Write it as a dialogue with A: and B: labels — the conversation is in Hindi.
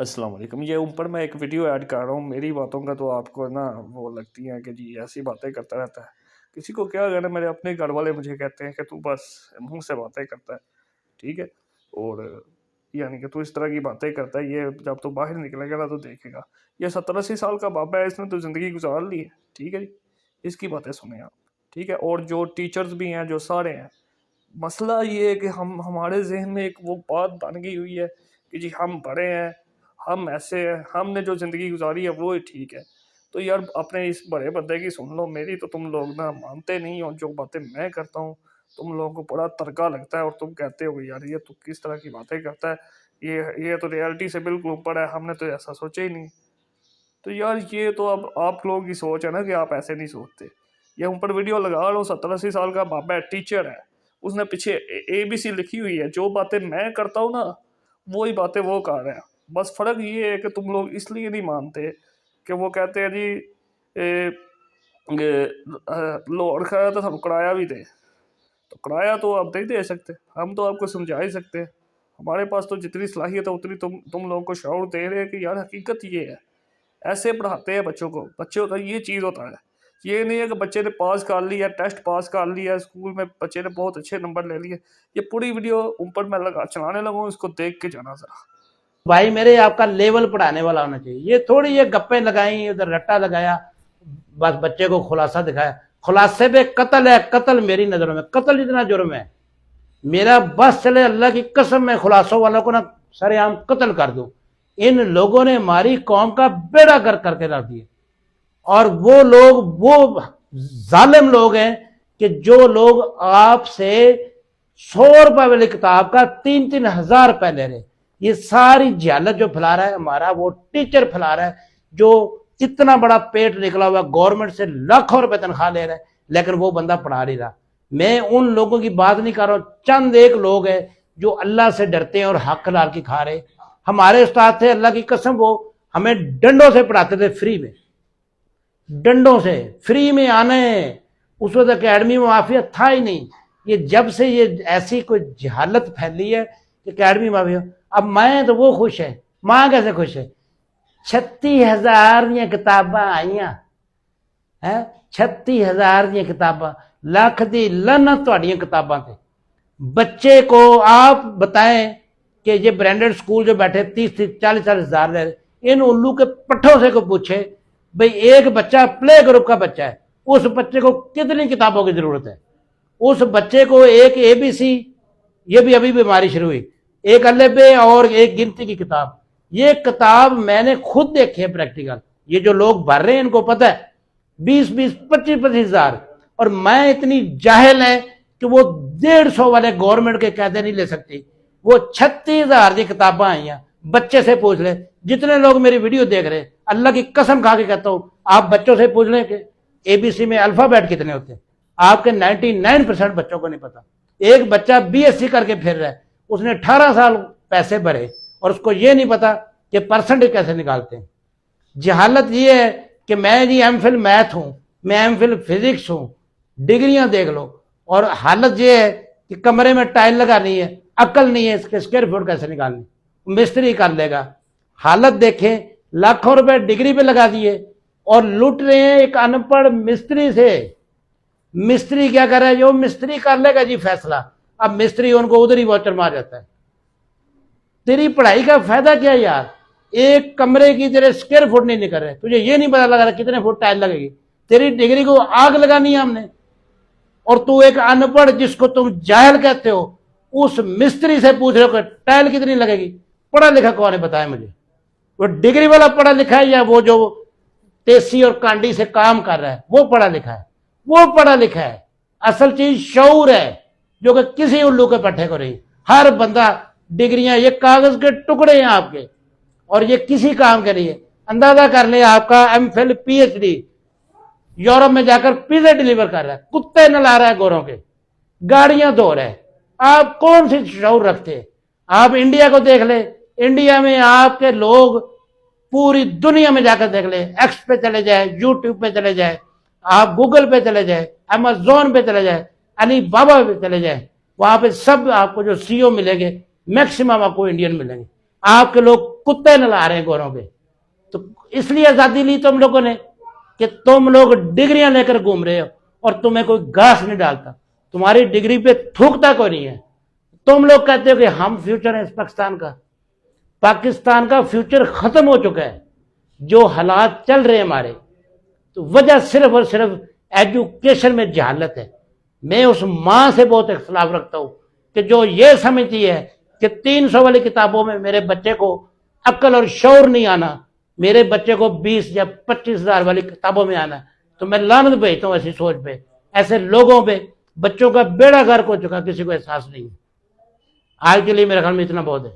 A: अस्सलाम वालेकुम। ये ऊपर मैं एक वीडियो ऐड कर रहा हूँ। मेरी बातों का तो आपको ना वो लगती हैं कि जी ऐसी बातें करता रहता है। किसी को क्या कहना, मेरे अपने घर वाले मुझे कहते हैं कि तू बस मुँह से बातें करता है, ठीक है? और यानी कि तू इस तरह की बातें करता है, ये जब तू बाहर निकलेगा ना तो देखेगा। ये 70-80 साल का बाबा है, इसने तो ज़िंदगी गुज़ार ली है, ठीक है जी? इसकी बातें सुनें आप, ठीक है? और जो टीचर्स भी हैं, जो सारे हैं, मसला ये है कि हम हमारे ज़हन में एक वो बात बन गई हुई है कि जी हम बड़े हैं, हम ऐसे हैं, हमने जो ज़िंदगी गुज़ारी है वो ही ठीक है। तो यार अपने इस बड़े बंदे की सुन लो, मेरी तो तुम लोग ना मानते नहीं हो। जो बातें मैं करता हूँ, तुम लोगों को बड़ा तड़का लगता है और तुम कहते हो यार ये तू किस तरह की बातें करता है, ये तो रियलिटी से बिल्कुल ऊपर है, हमने तो ऐसा सोचा ही नहीं। तो यार ये तो अब आप लोगों की सोच है ना कि आप ऐसे नहीं सोचते। ये ऊपर वीडियो लगा रहा हूँ, 70-80 साल का बाबा है, टीचर है, उसने पीछे ABC लिखी हुई है। जो बातें मैं करता हूँ ना, वही बातें वो कर रहे हैं। बस फ़र्क ये है कि तुम लोग इसलिए नहीं मानते कि वो कहते हैं जी लाहौर खाया तो हम किराया भी दे। तो किराया तो आप नहीं दे सकते, हम तो आपको समझा ही सकते हैं। हमारे पास तो जितनी सलाहियत है उतनी तुम लोगों को शऊर दे रहे हैं कि यार हकीकत ये है। ऐसे पढ़ाते हैं बच्चों को। बच्चों का ये चीज़ होता है। ये नहीं है कि बच्चे ने पास कर लिया, टेस्ट पास कर लिया, स्कूल में बच्चे ने बहुत अच्छे नंबर ले लिए। ये पूरी वीडियो ऊपर मैं लगा चलाने लगा हूँ, इसको देख के जाना ज़रा।
B: भाई मेरे आपका लेवल पढ़ाने वाला होना चाहिए। ये थोड़ी ये गप्पे लगाई, उधर रट्टा लगाया, बस बच्चे को खुलासा दिखाया। खुलासे पे कत्ल है, कत्ल मेरी नजरों में कत्ल इतना जुर्म है। मेरा बस चले, अल्लाह की कसम, मैं खुलासों वालों को ना सरेआम कत्ल कर दूं। इन लोगों ने हमारी कौम का बेड़ा गर्क करके रख दिया। और वो लोग वो जालिम लोग हैं कि जो लोग आपसे 100 रुपए वाली किताब का 3-3 हजार रुपए ले रहे। ये सारी जहालत जो फैला रहा है हमारा वो टीचर फैला रहा है, जो इतना बड़ा पेट निकला हुआ, गवर्नमेंट से लाखों रुपए तनख्वाह ले रहा है, लेकिन वो बंदा पढ़ा नहीं रहा। मैं उन लोगों की बात नहीं कर रहा हूं, चंद एक लोग हैं जो अल्लाह से डरते हैं और हक लाल की खा रहे। हमारे उस्ताद थे, अल्लाह की कसम, वो हमें डंडों से पढ़ाते थे, फ्री में, डंडों से फ्री में आने। उस वक्त अकेडमी में माफिया था ही नहीं। ये जब से ये ऐसी कोई जहालत फैली है कि अकेडमी माफिया, अब मैं तो वो खुश है, मां कैसे खुश है। 36,000 किताबां आईया है, 36,000 किताबां, लख दी लानत तुहाडियां किताबां ते। बच्चे को आप बताएं कि ये ब्रांडेड स्कूल जो बैठे 30-40 हजार ले रहे, इन उल्लू के पट्ठों से को पूछे भाई, एक बच्चा प्ले ग्रुप का बच्चा है, उस बच्चे को कितनी किताबों की जरूरत है। उस बच्चे को एक ABC, ये भी अभी बीमारी शुरू हुई, एक अल्लेबे और एक गिनती की किताब। ये किताब मैंने खुद देखी है प्रैक्टिकल। ये जो लोग भर रहे हैं इनको पता है 20-20, 25-25 हजार, और मैं इतनी जाहिल है कि वो 150 वाले गवर्नमेंट के कहते नहीं ले सकती। वो 36,000 की किताबें आई हैं। बच्चे से पूछ ले, जितने लोग मेरी वीडियो देख रहे, अल्लाह की कसम खा के कहता हूं, आप बच्चों से पूछ लें कि ABC में अल्फाबेट कितने होते हैं। आपके 99% बच्चों को नहीं पता। एक बच्चा BSc करके फिर रहा है, उसने 18 साल पैसे भरे और उसको ये नहीं पता कि परसेंटेज कैसे निकालते हैं। जहालत ये है कि मैं जी MPhil मैथ हूं, मैं MPhil फिजिक्स हूं, डिग्रियां देख लो। और हालत ये है कि कमरे में टाइल लगानी है, अकल नहीं है इसके स्क्वायर फुट कैसे निकालनी, मिस्त्री कर लेगा। हालत देखें, लाखों रुपए डिग्री पे लगा दिए और लूट रहे हैं एक अनपढ़ मिस्त्री से। मिस्त्री क्या कर रहा है, जो मिस्त्री कर लेगा जी फैसला, अब मिस्त्री उनको उधर ही वॉचर मार जाता है। तेरी पढ़ाई का फायदा क्या यार, एक कमरे की तेरे स्क्वायर फुट नहीं निकल रहे, तुझे ये नहीं पता लग रहा कितने फुट टाइल लगेगी। तेरी डिग्री को आग लगानी है हमने, और तू एक अनपढ़ जिसको तुम जाहिल कहते हो, उस मिस्त्री से पूछ रहे हो टाइल कितनी लगेगी। पढ़ा लिखा कौन है बताया मुझे, वो डिग्री वाला पढ़ा लिखा है या वो जो तेसी और कांडी से काम कर रहा है वो पढ़ा लिखा है। वो पढ़ा लिखा है। असल चीज शऊर है, जो कि किसी उल्लू के पट्टे को नहीं। हर बंदा डिग्रियां, ये कागज के टुकड़े हैं आपके, और ये किसी काम के नहीं है। अंदाजा कर ले, आपका MPhil PhD यूरोप में जाकर पिज्जा डिलीवर कर रहा है, कुत्ते नला रहा है गोरों के, गाड़ियां धो रहा है। आप कौन सी शऊर रखते हैं। आप इंडिया को देख ले, इंडिया में आपके लोग पूरी दुनिया में जाकर देख ले, एक्स पे चले जाए, यूट्यूब पे चले जाए, आप गूगल पे चले जाए, अमेजोन पे चले जाए, अली बाबा पे चले जाए, वहां पे सब आपको जो CEO मिलेंगे मैक्सिमम आपको इंडियन मिलेंगे। आपके लोग कुत्ते नला रहे हैं गोरों पे। तो इसलिए आजादी ली तुम लोगों ने कि तुम लोग डिग्रियां लेकर घूम रहे हो और तुम्हें कोई घास नहीं डालता, तुम्हारी डिग्री पे थूकता कोई नहीं है। तुम लोग कहते हो कि हम फ्यूचर है इस पाकिस्तान का। पाकिस्तान का फ्यूचर खत्म हो चुका है। जो हालात चल रहे हैं हमारे, तो वजह सिर्फ और सिर्फ एजुकेशन में जहालत है। मैं उस मां से बहुत इख्तलाफ रखता हूं कि जो ये समझती है कि 300 वाली किताबों में मेरे बच्चे को अक्ल और शौर नहीं आना, मेरे बच्चे को 20 या 25,000 वाली किताबों में आना, तो मैं लानत भेजता हूं ऐसी सोच पे, ऐसे लोगों पे। बच्चों का बेड़ा गर्क हो चुका, किसी को एहसास नहीं है। आज के लिए मेरे ख्याल में इतना बहुत है।